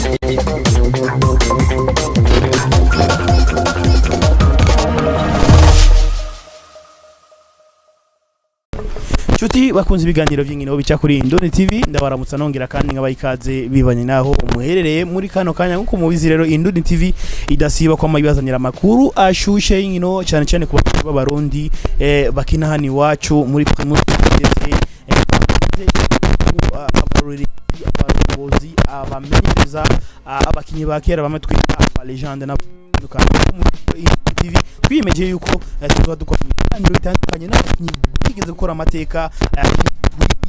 Chuti bakunze ibiganiro by'inkino bica kuri Indoni TV ndabaramutsa nongera kandi ngabayikaze bivanye naho umuherereye muri kano kanya nkuko mubizi rero Indoni TV idasiba kwa mabazanira makuru ashushe y'inkino cyane cyane ku Barundi bakina hani wacu muri Primus abarozi abamenyereza abakinyi ba kera bamatwita aba legende na TV twiyemeje yuko tuba dukora ibiganiro bitandukanye n'abakinyi bigeze gukora amateka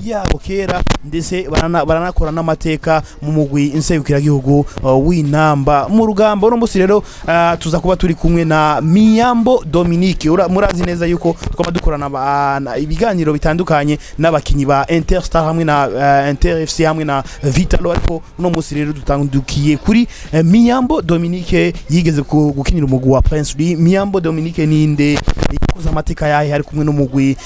yabo kera ndetse baranakora n'amateka mu mugwi insebukiragihugu w'intamba mu rugamba. No musi rero tuza kuba turi kumwe na Myambo Dominic. Murazi neza yuko twaba dukorana ibiganiro bitandukanye n'abakinyi ba Interstar hamwe na Inter FC hamwe na Vitalo, ariko no musi rero dutandukiye kuri Myambo Dominic yigeze gukinira umugwi wa Prince Louis. Myambo Dominic ninde yakoze amateka yahe hari kumwe n'umugwi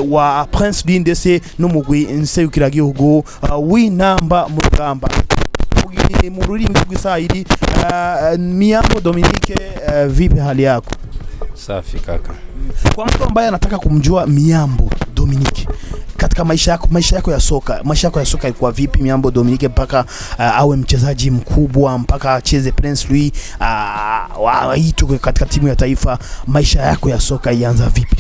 wa Prince Louis ndetse n'umugwi insebukiragihugu w'intamba mu rugamba mu rurimi rw'Iswahili. Myambo Dominic, vipi hali yako? Safi kaka. Kwa mtu ambaye anataka kumjua Myambo Dominic katika maisha yako ya soka, ilikuwa vipi Myambo Dominic mpaka awe mchezaji mkubwa, mpaka acheze Prince Louis, aitwe katika timu ya taifa? Maisha yako ya soka ilianza vipi?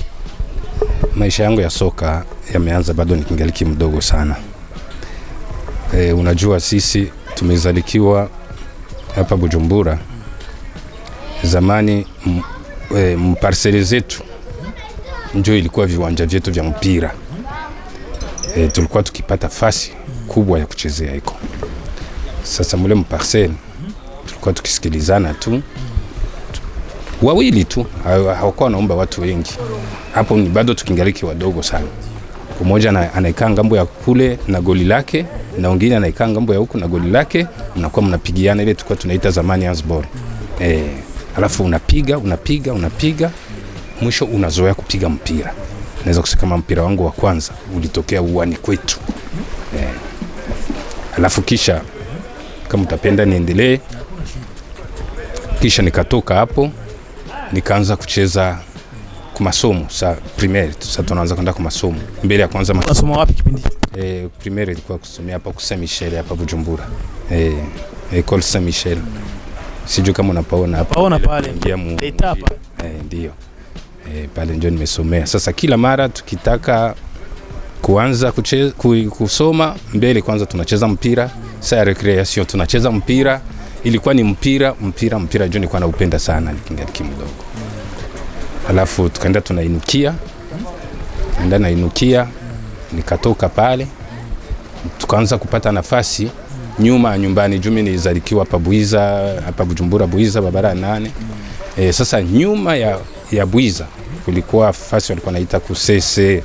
Maisha yangu ya soka yameanza bado nikingaliki mdogo sana. Unajua sisi tumezalikiwa hapa Bujumbura. Zamani mparsele zetu ndio ilikuwa viwanja vyetu vya mpira. Tulikuwa tukipata fasi kubwa ya kuchezea iko. Sasa mule mparsele tulikuwa tukisikilizana tu wawili tu, hawakuwa naomba watu wengi. Hapo ni bado tukingaliki wadogo sana. Mmoja anaikaa ngambo ya kule na goli lake na wengine anaikaa ngambo ya huku na goli lake, mnakuwa mnapigiana, ile tulikuwa tunaita zamani handball. Alafu unapiga mwisho unazoea kupiga mpira. Naweza kusema kama mpira wangu wa kwanza ulitokea uwani kwetu. Alafu kisha kama utapenda niendelee, kisha nikatoka hapo nikaanza kucheza kwa masomo sa primaire. Sasa tunaanza kwenda kwa masomo. Mbele ya kwanza masomo wapi kipindi? Primaire ilikuwa kusomea hapa kwa Saint Michel hapa Bujumbura. École Saint Michel. Sijui kama unapaona hapa. Paona pale. Etapa. Ndio. Pale ndio nimesomea. Sasa kila mara tukitaka kuanza kusoma, mbele kwanza tunacheza mpira. Saa recreation tunacheza mpira. Ilikuwa ni mpira ndio nilikuwa naupenda sana nikingaliki mdogo. Alafu tukaenda tunainukia. Nikatoka pale. Tukaanza kupata nafasi nyumbani. Jumi nilizalikiwa hapa Buiza, hapa Bujumbura Buiza barabara 8. Sasa nyuma ya Buiza kulikuwa fasi walikuwa naita kusese.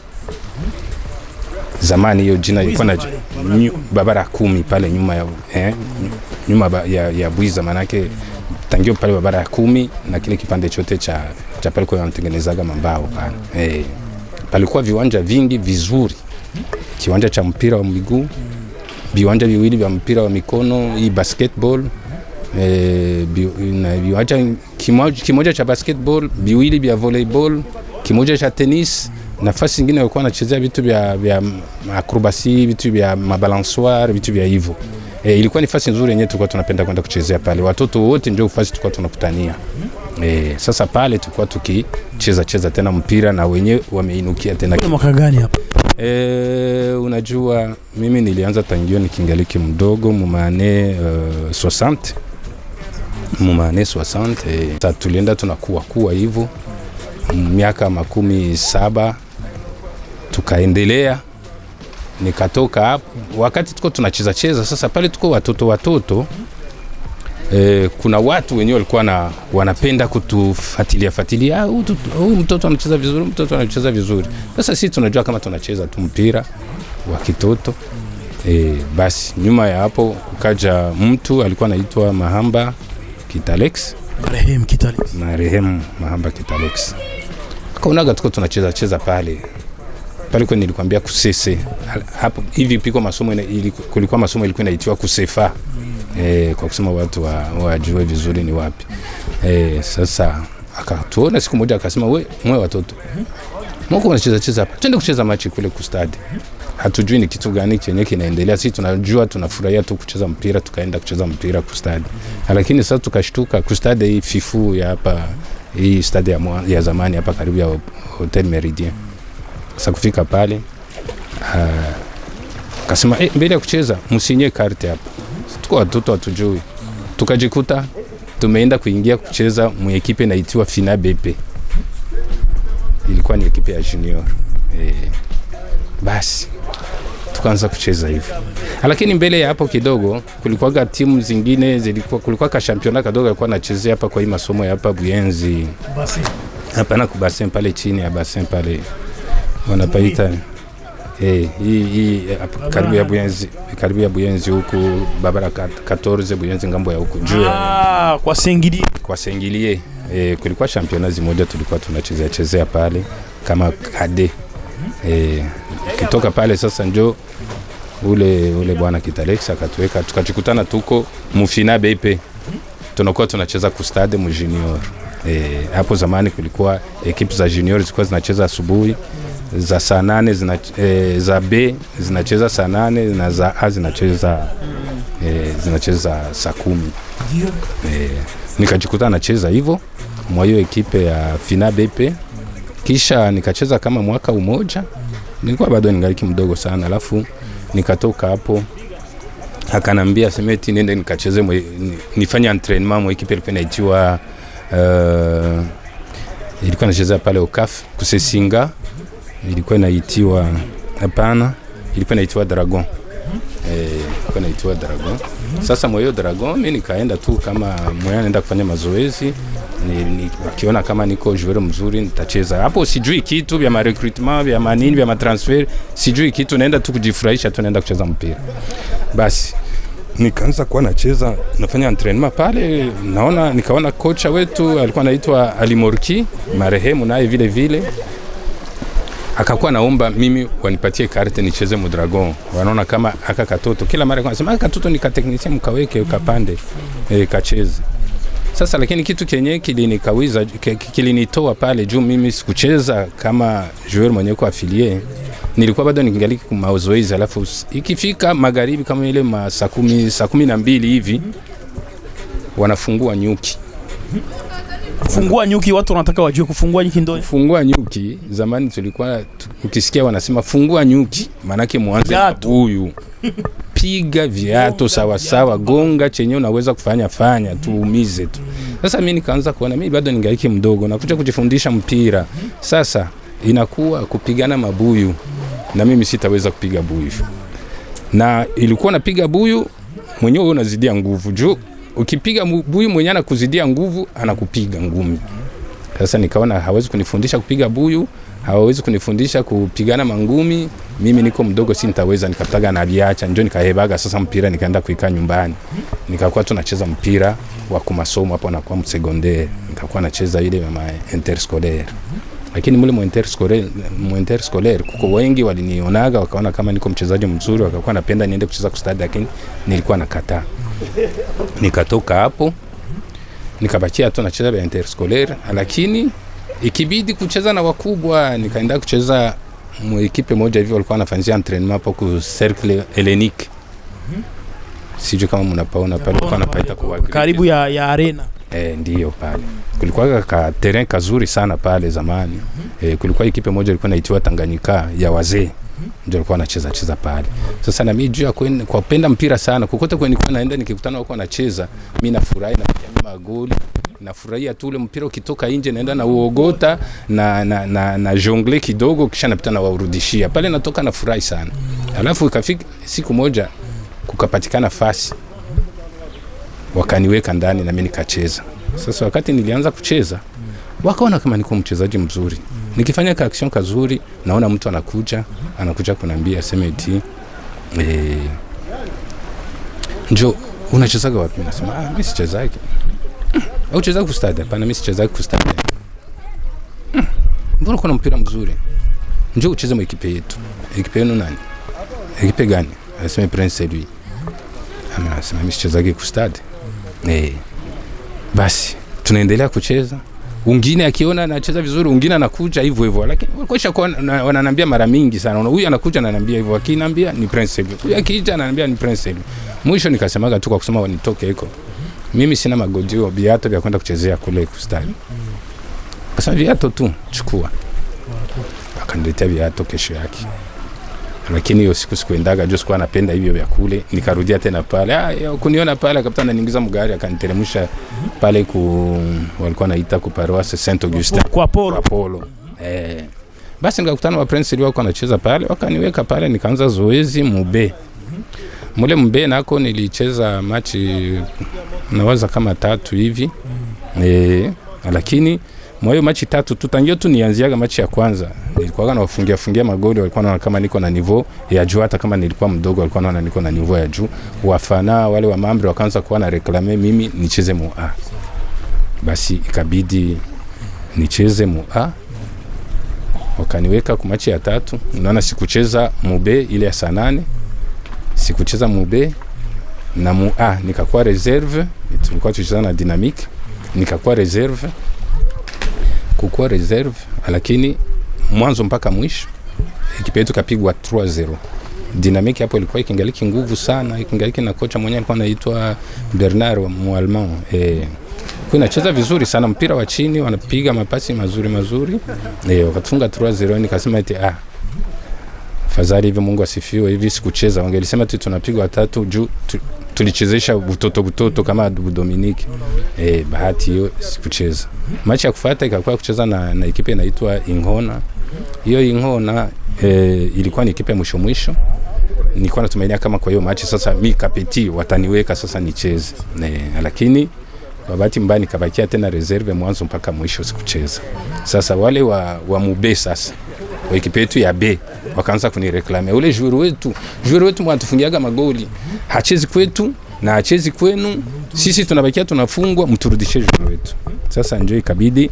Zamani hiyo jina ilikuwa na barabara 10 pale nyuma ya Buiza, manake tangio pale barabara 10 na kile kipande chote cha pale kwa wanatengenezaga mambao pale. Palikuwa viwanja vingi vizuri. Kiwanja cha mpira wa miguu, viwanja viwili vya mpira wa mikono, hii basketball, na viwanja kimoja cha basketball, viwili vya volleyball, kimoja cha tennis. Nafasi nyingine walikuwa wanachezea vitu vya acrobacy, vitu vya mabalansoire, vitu vya hivyo. Ilikuwa ni nafasi nzuri yenyewe tulikuwa tunapenda kwenda kuchezea pale. Watoto wote ndio nafasi tulikuwa tunakutania. Sasa pale tulikuwa tukicheza tena mpira na wenyewe wameinukia tena. Kuna mwaka gani hapo? Unajua mimi nilianza tangio nikingaliki mdogo mumane 60. Sasa tulienda tunakuwa hivyo miaka 17 tukaendelea. Nikatoka hapo wakati tuko tunacheza sasa pale tuko watoto. Kuna watu wenyewe walikuwa wanapenda kutufuatilia, huyu mtoto anacheza vizuri, Sasa sisi tunajua kama tunacheza tu mpira wa kitoto. Basi nyuma ya hapo kukaja mtu alikuwa anaitwa Mahamba Kitalex. Marehemu Mahamba Kitalex. Akaonaga tuko tunacheza pale kwa nilikwambia kusese hapo hivi kulikuwa masomo ilikuwa inaitwa kusefa. kwa kusema watu wajue vizuri ni wapi. Sasa akatuona siku moja akasema, mwe watoto mko unacheza hapa, twende kucheza machi kule kustadi. Hatujui ni kitu gani chenye kinaendelea, sisi tunajua tunafurahia tu kucheza mpira, tukaenda kucheza mpira kustadi. Lakini sasa tukashtuka kustadi hii fifu ya hapa, hii stadi ya zamani hapa karibu ya Hotel Meridien. Sasa kufika pale akasema mbele ya kucheza msinye karte hapa. Tuko watoto hatujui. Tukajikuta tumeenda kuingia kucheza mu ekipe inaitwa Fina BP. Ilikuwa ni ekipe ya junior. Basi tukaanza kucheza hivyo. Lakini mbele ya hapo kidogo kulikuwa timu zingine kulikuwa ka championnat kadogo alikuwa anachezea hapa kwa hii masomo ya hapa Buyenzi. Basi. Hapana kubassin pale chini ya bassin pale. Wanapaita hii karibu ya Buyenzi huku Babara 14 Buyenzi ngambo ya huku juu. Kwa Sengilie. Kulikuwa championnat moja tulikuwa tunachezea pale kama kade. Kitoka pale sasa njo ule bwana Kitalex akatuweka tukachukutana tuko mufina BP. Tunakuwa tunacheza kustade mu junior. Hapo zamani kulikuwa ekipu za junior zilikuwa zinacheza asubuhi, za saa 8 za B zinacheza saa 8 na za A zinacheza saa 10. Ndio. Nikajikuta nacheza hivyo mwa hiyo ekipe ya Fina BP. Kisha nikacheza kama mwaka umoja. Nilikuwa bado ningali mdogo sana, alafu nikatoka hapo akanambia semeti nende nikacheze nifanye entraînement mwa ekipe ilikuwa ilikuwa nacheza pale Okaf kusesinga, ilikuwa inaitwa Dragon. Ilikuwa inaitwa Dragon. Sasa mwa hiyo Dragon mimi nikaenda tu kama moyo naenda kufanya mazoezi. Nikiona kama niko joueur mzuri nitacheza. Hapo sijui kitu vya recruitment, vya manini, vya transfer, sijui kitu, naenda tu kujifurahisha tu, naenda kucheza mpira. Basi nikaanza kuwa nacheza, nafanya entraînement pale, nikaona kocha wetu alikuwa anaitwa Alimorki, marehemu naye vile. Akakuwa naomba mimi wanipatie karte nicheze mu Dragon. Wanaona kama aka katoto. Kila mara anasema aka katoto ni ka technicien mkaweke ukapande kacheze. Sasa lakini kitu kenye kilinitoa pale juu mimi sikucheza kama joueur mwenye kwa affilié. Nilikuwa bado ningaliki kwa mazoezi, alafu ikifika magharibi kama ile saa 12 hivi wanafungua nyuki. Kufungua nyuki, watu wanataka wajue kufungua nyuki ndio. Kufungua nyuki, zamani tulikuwa ukisikia wanasema fungua nyuki, maana yake mwanze huyu. Piga viatu sawa, gonga chenye unaweza fanya tuumize tu. Sasa mimi nikaanza kuona mimi bado ningaiki mdogo na kuja kujifundisha mpira. Sasa inakuwa kupigana mabuyu na mimi sitaweza kupiga buyu. Na ilikuwa napiga buyu mwenyewe unazidia nguvu. Juu ukipiga buyu mwenyewe anakuzidia nguvu, anakupiga ngumi. Sasa nikaona hawezi kunifundisha kupiga buyu, hawezi kunifundisha kupigana mangumi. Mimi niko mdogo, si nitaweza, nikataga na aliacha. Njoo nikahebaga sasa mpira, nikaenda kuikaa nyumbani. Nikakuwa tunacheza mpira wa kumasomo hapo na kwa msecondaire. Nikakuwa nacheza ile ya interscolaire. Lakini mule mu interscolaire kuko wengi walinionaga, wakaona kama niko mchezaji mzuri, wakakuwa napenda niende kucheza kustadi, lakini nilikuwa nakataa. Nikatoka hapo nikabakia tu nacheza ya interscolaire, lakini ikibidi kucheza na wakubwa nikaenda kucheza mu ekipe moja hivi walikuwa wanafanyia entraînement hapo ku Cercle Hellenique. Sijui kama mnapaona pale walikuwa wanapaita kwa karibu ya arena. Ndio pale. Kulikuwa ka terrain kazuri sana pale zamani. Kulikuwa ekipe moja ilikuwa inaitwa Tanganyika ya wazee. Ndio walikuwa wanacheza pale. Sasa na mimi juu ya kwa kupenda mpira sana. Kokote kwa nilikuwa naenda nikikutana wako wanacheza, mimi nafurahi na kupiga magoli. Nafurahia tu ule mpira ukitoka nje naenda na uogota na jongle kidogo kisha napita na waurudishia. Pale natoka na furahi sana. Alafu ikafika siku moja kukapatikana fasi. Wakaniweka ndani na mimi nikacheza. Sasa wakati nilianza kucheza, wakaona kama niko mchezaji mzuri. Nikifanya ka action kazuri, naona mtu anakuja kuniambia semeti njoo unachezaga wapi? Nasema mimi sichezaga. Au cheza kustadi? Hapana, mimi sicheza kustadi. Mbona kuna mpira mzuri? Njoo ucheze mu ekipe yetu. Ekipe yenu nani? Ekipe gani? Aseme Prince Louis. Anasema mimi sichezagi ku stade. Basi tunaendelea kucheza. Wengine akiona anacheza vizuri, wengine anakuja hivyo hivyo, lakini walikuwa wananiambia mara mingi sana, huyu anakuja ananiambia hivyo, akiniambia ni Prince Louis, huyu akija ananiambia ni Prince Louis. Mwisho nikasemaga tu kwa kusema wanitoke huko, mimi sina magodio viatu vya kwenda kuchezea kule kustari. Sasa viatu tu chukua, akaniletea viatu kesho yake. Lakini hiyo siku sikuendaga, just kwa napenda hivyo vya kule. Nikarudia tena pale, kuniona pale kapitana niingiza mgari akaniteremsha pale walikuwa naita ku paroisse Saint Augustin kwa Polo. Basi nikakutana na Prince Louis wako anacheza pale, wakaniweka pale, nikaanza zoezi mube. Mule mbe nako nilicheza machi nawaza kama 3 hivi. Lakini moyo machi 3 tu tangio tu nianziaga machi ya kwanza. Nilikuwa na wafungia magoli, walikuwa wanaona kama niko na niveau ya juu, hata kama nilikuwa mdogo walikuwa wanaona niko na niveau ya juu. Wafana wale wa mambo wakaanza kuwa na reclame mimi nicheze mu A. Basi ikabidi nicheze mu A. Wakaniweka kwa machi ya 3. Unaona sikucheza mu B ile ya saa 8. Sikucheza mu B na mu A nikakuwa reserve. Tulikuwa tucheza na Dynamic, nikakuwa reserve. Kukuwa reserve, lakini mwanzo mpaka mwisho ekipe yetu kapigwa 3-0. Dynamic hapo ilikuwa ikingaliki nguvu sana, ikingaliki na kocha mwenyewe alikuwa anaitwa Bernard Mualman. Kwa inacheza vizuri sana mpira wa chini, wanapiga mapasi mazuri. Wakafunga 3-0, nikasema eti fadhali hivi Mungu asifiwe, hivi sikucheza. Wangelisema tu tunapigwa 3 juu tulichezesha butoto kama Dominic. Bahati hiyo sikucheza. Machi ya kufuata ikakuwa kucheza na ekipe inaitwa Ingona. Hiyo Ingona ilikuwa ni ekipe mwisho. Nilikuwa natumainia kama kwa hiyo machi sasa mimi kapeti wataniweka sasa nicheze. Lakini bahati mbaya nikabakia tena reserve mwanzo mpaka mwisho sikucheza. Sasa wale wa mube sasa wa ekipe yetu ya B wakaanza kunireklame, ule joueur wetu mwatufungiaga magoli, hachezi kwetu na hachezi kwenu, sisi tunabakia tunafungwa, mturudishe joueur wetu. Sasa njoo ikabidi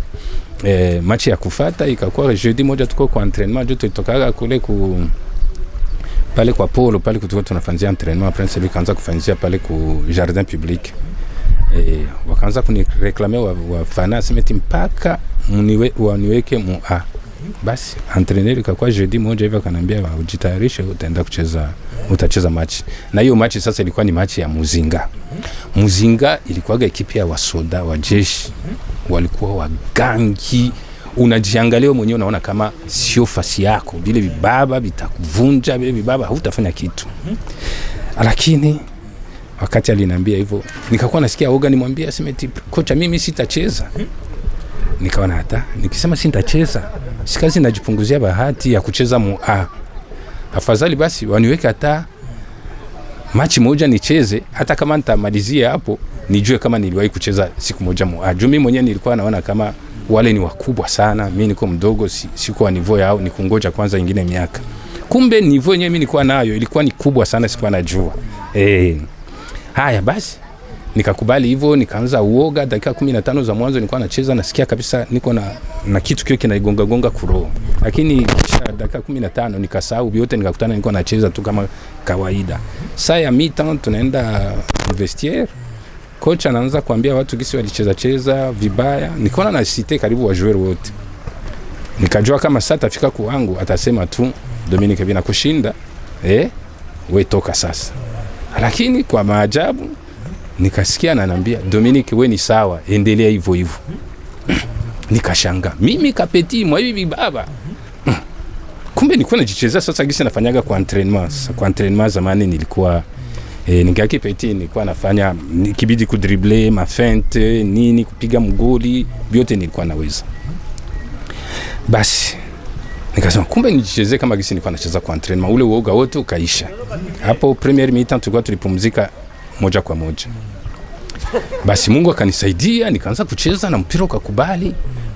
machi ya kufuata ikakuwa jeudi moja tuko kwa entraînement, jo tulitokaga kule pale kwa Polo, pale kutoka tunafanyia entraînement. Prince Louis kaanza kufanyia pale ku jardin public. Wakaanza kunireklame wafana simeti mpaka waniweke mu A. Basi entraîneur ikakuwa jeudi moja hivi akanambia ujitayarishe, utaenda kucheza, utacheza match. Na hiyo match sasa ilikuwa ni match ya Muzinga ilikuwa ekipe ya wasoda wa jeshi, walikuwa wagangi. Unajiangalia mwenyewe unaona kama sio fasi yako, vile vibaba vitakuvunja, vile vibaba hutafanya kitu. Lakini wakati aliniambia hivyo nikakuwa nasikia oga, nimwambia asemeti kocha mimi sitacheza. Nikaona hata nikisema sitacheza sikazi najipunguzia bahati ya kucheza mu A. Afadhali basi waniweke hata machi moja nicheze, hata kama nitamalizia hapo nijue kama niliwahi kucheza siku moja mu A. Mimi mwenyewe nilikuwa naona kama wale ni wakubwa sana, mimi niko mdogo, siko wa niveau yao, nikungoja kwanza ingine miaka. Kumbe niveau yenyewe mimi nilikuwa nayo ilikuwa ni kubwa sana, sikuwa najua. Haya basi nikakubali hivyo, nikaanza uoga. Dakika 15 za mwanzo nilikuwa nacheza, nasikia kabisa niko na kitu kile kinaigonga kuroho. Lakini kisha dakika 15 nikasahau vyote, nikakutana nilikuwa nacheza tu kama kawaida. Saa ya mi-temps tunaenda vestiaire. Kocha anaanza kuambia watu kisi walicheza vibaya. Nikaona na cité karibu wa joueur wote. Nikajua kama sasa tafika kwangu atasema tu Dominic vina kushinda. Wewe toka sasa. Lakini kwa maajabu nikasikia ananiambia Dominic wewe ni sawa, endelea hivyo hivyo. Nikashanga mimi kapeti mwa hivi baba. Kumbe nilikuwa najicheza sasa gisi nafanyaga kwa entraînement. Kwa entraînement zamani nilikuwa ningaki peti nilikuwa nafanya kibidi kudribble, mafente, nini kupiga mgoli, vyote nilikuwa naweza. Basi nikasema kumbe nijicheze kama gisi nilikuwa nacheza kwa entraînement, ule uoga wote ukaisha. Hapo premier mi-temps tulikuwa tulipumzika moja kwa moja. Basi Mungu akanisaidia, nikaanza kucheza na mpira ukakubali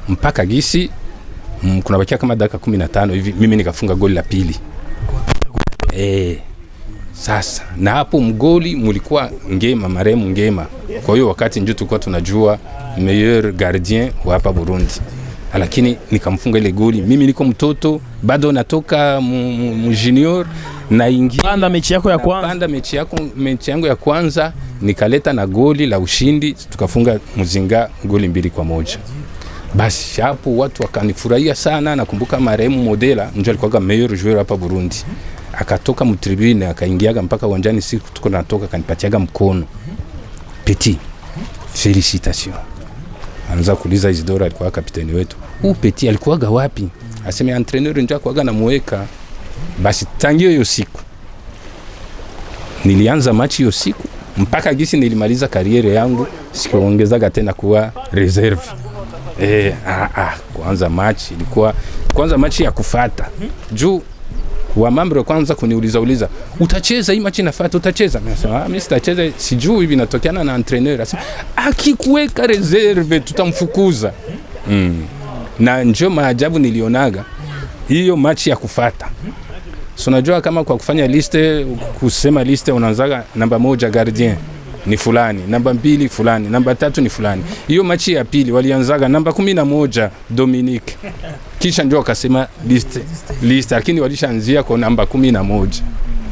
mpaka gisi kunabakia kama dakika 15 hivi mimi nikafunga goli la pili. Sasa na hapo mgoli mulikuwa Ngema. Kwa hiyo wakati ndio tulikuwa tunajua meilleur gardien wa hapa Burundi. lakini nikamfunga ile goli. Mimi niko mtoto bado natoka junior na ingia panda mechi yako ya kwanza, panda mechi yangu ya kwanza nikaleta na goli la ushindi, tukafunga Muzinga goli 2-1. Basi hapo watu wakanifurahia sana. Nakumbuka marehemu Modela ndio alikuwa meilleur joueur hapa Burundi, akatoka mtribune akaingiaga mpaka uwanjani, siku tuko natoka kanipatiaga mkono. Petit, félicitations. Anaanza kuuliza Isidora, alikuwa kapiteni wetu, Petit alikuwaga wapi? Aseme entraîneur ndio alikuwaga namuweka. Basi tangio hiyo siku nilianza machi hiyo siku mpaka gisi nilimaliza kariere yangu, sikuongezaga tena kuwa reserve. Kwanza machi ilikuwa kwanza machi ya kufata. Juu wa mambo kwanza kuniuliza utacheza hii machi nafuata, utacheza? Nasema mimi sitacheza, sijui hivi, natokeana na entraîneur. Asema akikuweka reserve tutamfukuza. Na njoo maajabu nilionaga hiyo machi ya kufata. So unajua kama kwa kufanya liste, kusema liste unaanzaga namba 1 gardien ni fulani, namba 2 fulani, namba 3 ni fulani. Hiyo machi ya pili walianzaga namba 11 Dominic. Kisha ndio akasema liste, lakini walishaanzia kwa namba 11.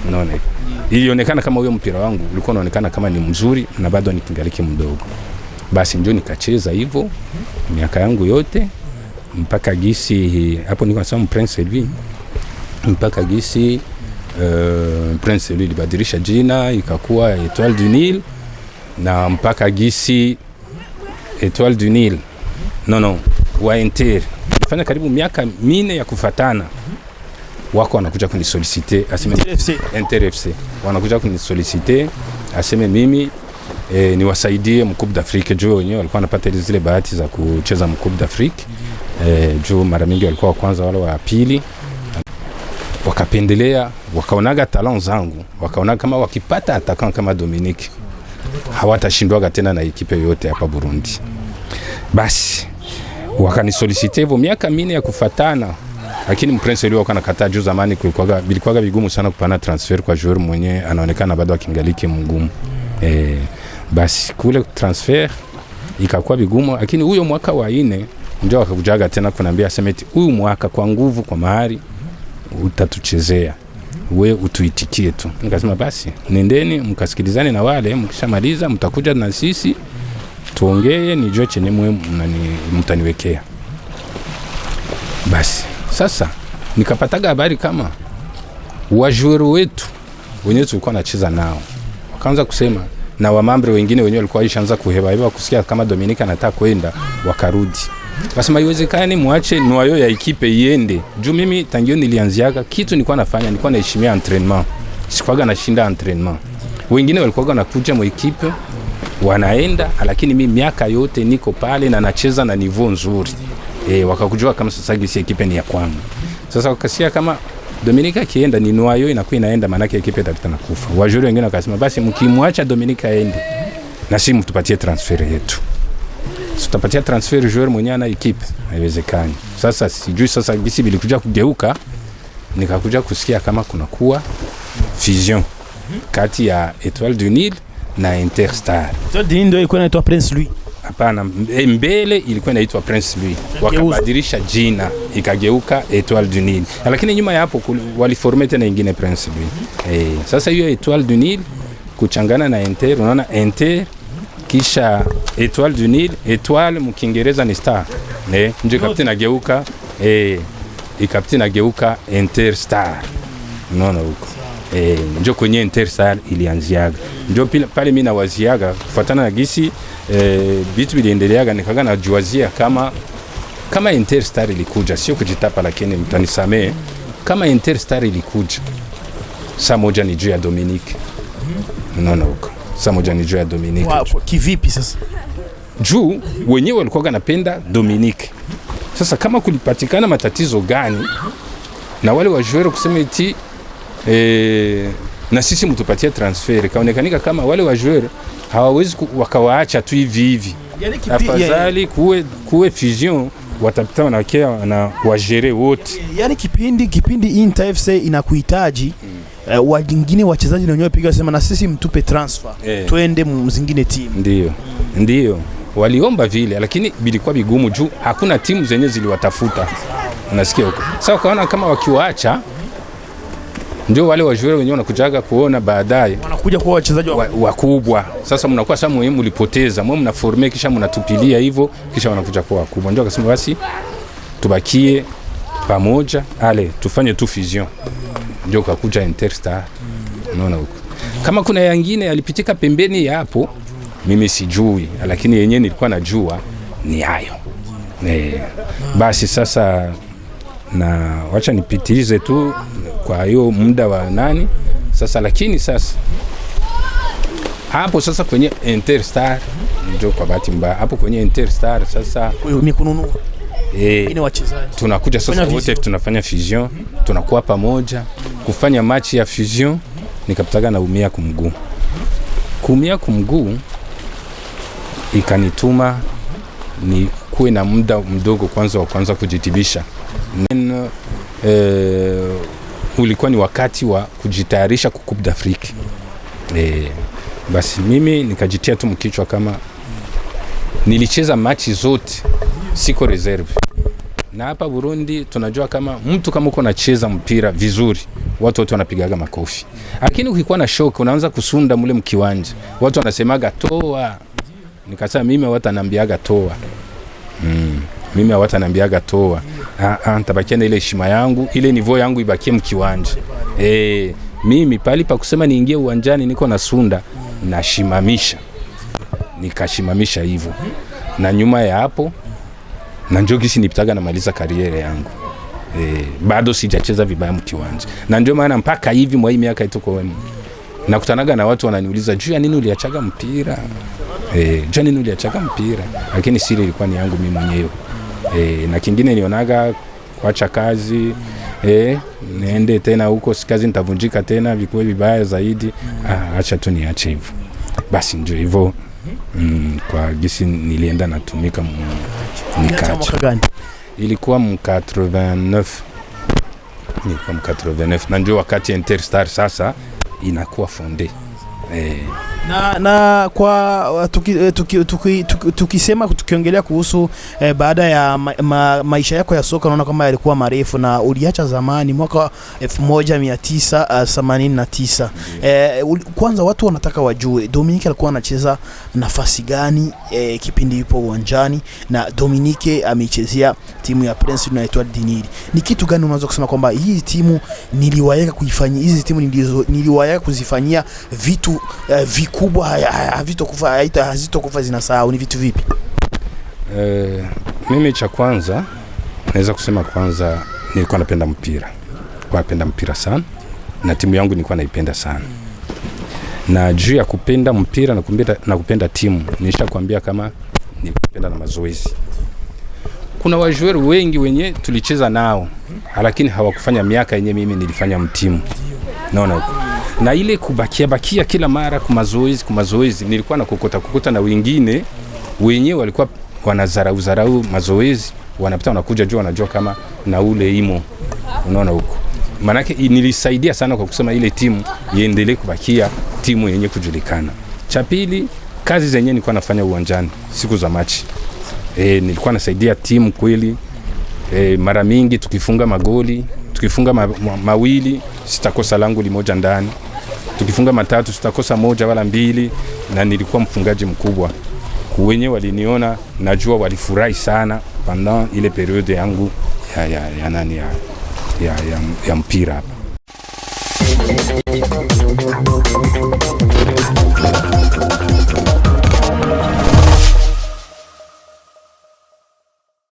Unaona? Ilionekana kama huyo mpira wangu ulikuwa unaonekana kama ni mzuri na bado nikingaliki mdogo. Basi ndio nikacheza hivyo miaka yangu yote mpaka gisi hapo niko nasema Prince Louis, mpaka gisi Prince Louis libadilisha jina ikakuwa Étoile du Nil, na mpaka gisi Étoile du Nil wa Inter. Fanya karibu miaka 4 ya kufatana. Wako wanakuja kunisoliciter, aseme Inter FC wanakuja kunisoliciter, aseme mimi niwasaidie mkubu d'Afrique. Juu wenyewe walikuwa wanapata zile bahati za kucheza mkubu d'Afrique. Juu mara mingi walikuwa kwanza wale wa pili. Wakapendelea, wakaonaga talent zangu, wakaona kama wakipata attaquant kama Dominic hawatashindwaga tena na ekipe yote hapa Burundi. Basi wakanisoliciter hivyo miaka 4 ya kufatana, lakini Prince Louis akanakataa. Juu zamani bilikuwa vigumu sana kupana transfer kwa joueur mwenye anaonekana bado akingaliki mgumu. Basi kule transfer ikakuwa vigumu, lakini huyo mwaka wa 4 ndio akakujaga tena kuniambia semeti, huyu mwaka kwa nguvu, kwa mahari utatuchezea, we utuitikie tu. Nikasema basi nendeni mkasikilizane na wale, mkishamaliza mtakuja na sisi tuongee, nijue chenye mtaniwekea. Basi sasa nikapataga habari kama wajuero wetu wenyewe tulikuwa nacheza nao wakaanza kusema, na wamambre wengine wenyewe walikuwa ishaanza kuheba kusikia kama Dominika anataka kwenda, wakarudi. Kasema iwezekani muache noyo ya ekipe iende. Juu mimi tangio nilianziaga kitu nilikuwa nafanya, nilikuwa naheshimia entraînement. Sikuwaga nashinda entraînement. Wengine walikuwa wanakuja mu ekipe wanaenda, lakini mimi miaka yote niko pale na nacheza na niveau nzuri. Wakakujua kama sasa gisi ekipe ni ya kwangu. Sasa wakasikia kama Dominika kienda ni noyo inakuwa inaenda, maana yake ekipe itapita na kufa. Wajuri wengine wakasema basi mkimwacha Dominika aende na sisi mtupatie transfer yetu. Tutapatia transfer joueur mwenye na equipe, haiwezekani. Sasa sijui sasa gisi bilikuja kugeuka, nikakuja kusikia kama kuna kuwa fusion kati ya Étoile du Nil na Interstar. Étoile du Nil ndio ilikuwa inaitwa Prince Louis. Hapana, mbele ilikuwa inaitwa Prince Louis. Wakabadilisha jina ikageuka Étoile du Nil. Lakini nyuma ya hapo waliforme tena nyingine Prince Louis. Sasa hiyo Étoile du Nil kuchangana na Inter, unaona Inter kisha Étoile du Nil, étoile mkiingereza ni star. Ndio kapteni ageuka ikapteni ageuka Interstar. Unaona huko. Ndio kwenye Interstar ilianziaga. Ndio pale mimi nawaziaga kufuatana na gisi vitu viliendeleaga, nikaga najuazia kama Interstar ilikuja, sio kujitapa, lakini mtanisamee, kama Interstar ilikuja saa moja ni juu ya Dominic. Unaona huko. Saa moja ni juu ya Dominic. Kivipi sasa? Juu wenyewe walikuwa wanapenda Dominic. Sasa kama kulipatikana matatizo gani na wale wajuero kusema eti na sisi mtupatie transfer, kaonekanika kama wale wajuero hawawezi wakawaacha tu hivi. Afadhali kuwe fusion, watapita na wajere wote. Yaani kipindi Inter FC inakuhitaji wengine wachezaji na wenyewe piga sema na sisi mtupe transfer twende mzingine team. Ndio waliomba vile, lakini bilikuwa bigumu juu hakuna timu zenye ziliwatafuta. Unasikia huko. Sasa ukaona kama wakiwaacha ndio wale wajuere wenyewe wanakujaga kuona baadaye wanakuja kuwa wachezaji wakubwa. Sasa mnakuwa sasa muhimu ulipoteza, mwe mnaforme kisha mnatupilia hivyo kisha wanakuja kuwa wakubwa. Ndio akasema basi tubakie pamoja, ale tufanye tu fusion. Ndio kakuja Interstar. Unaona huko. Kama kuna yangine alipitika pembeni ya hapo mimi sijui, lakini yenyewe nilikuwa najua ni hayo. Basi sasa na wacha nipitilize tu kwa hiyo muda wa nani sasa, lakini sasa hapo sasa kwenye Interstar ndio kwa bahati mbaya hapo kwenye Interstar sasa ni kununua ni wachezaji tunakuja sasa wote tunafanya fusion, tunakuwa pamoja kufanya match ya fusion. Nikapataga na kuumia kumguu ikanituma ni kuwe na muda mdogo kwanza kujitibisha. Ulikuwa ni wakati wa kujitayarisha kwa Coupe d'Afrique. Basi mimi nikajitia tu mkichwa kama nilicheza machi zote siko reserve. Na hapa Burundi tunajua kama mtu kama uko nacheza mpira vizuri watu wote wanapigaga makofi. Lakini ukikuwa na shock unaanza kusunda mule mkiwanja. Watu wanasemaga toa. Nikasema mimi hawatanambiaga toa. Mimi hawatanambiaga toa. Nitabakia na ile heshima yangu, ile niveau yangu ibakie mkiwanja. Mimi pali pa kusema niingie uwanjani niko na sunda na shimamisha. Nikashimamisha hivyo. Na nyuma ya hapo na njoo kisi nipitaga na maliza kariere yangu. Bado sijacheza vibaya mkiwanja. Na ndio maana mpaka hivi mwa hii miaka ituko wenu. Nakutanaga na watu wananiuliza juu ya nini uliachaga mpira? Juu ya nini uliachaga mpira? Lakini siri ilikuwa ni yangu mimi mwenyewe. Na kingine nionaga kuacha kazi, niende tena huko kazi nitavunjika tena vikuwe vibaya zaidi. Acha tu niache hivyo. Basi ndio hivyo. Kwa gisi nilienda natumika nikacha. Ilikuwa 89. Ilikuwa 89 na ndio wakati Interstar sasa inakuwa fondé. Na kwa tukisema tukiongelea kuhusu baada ya maisha yako ya soka unaona kama yalikuwa marefu na uliacha zamani mwaka 1989. Kwanza watu wanataka wajue Dominic alikuwa anacheza nafasi gani kipindi yupo uwanjani, na Dominic amechezea timu ya Prince inaitwa Diniri. Ni kitu gani unaweza kusema kwamba hii timu niliwaeka kuifanyia, hizi timu niliwaeka kuzifanyia vitu vikubwa hazitokufa zinasahau? Ni vitu vipi? Mimi cha kwanza naweza kusema kwanza nilikuwa napenda mpira. Nilikuwa napenda mpira sana na timu yangu nilikuwa naipenda sana. Na juu ya kupenda mpira na kupenda timu nishakwambia kama nilipenda na mazoezi. Kuna wajueri wengi wenye tulicheza nao lakini hawakufanya miaka yenye mimi nilifanya mtimu. Naona na ile kubakia kila mara kumazoezi nilikuwa nakokota na wengine wenyewe walikuwa wanazarau mazoezi, wanapita wanakuja juu wanajua kama na ule imo. Unaona huko maana yake nilisaidia sana kwa kusema ile timu iendelee kubakia timu yenye kujulikana. Cha pili, kazi zenyewe nilikuwa nafanya uwanjani siku za machi. Nilikuwa nasaidia timu kweli. Mara mingi tukifunga magoli, tukifunga mawili sitakosa langu limoja ndani. Tukifunga matatu sitakosa moja wala mbili, na nilikuwa mfungaji mkubwa. Wenyewe waliniona, najua walifurahi sana pendant ile periode yangu ya mpira hapa.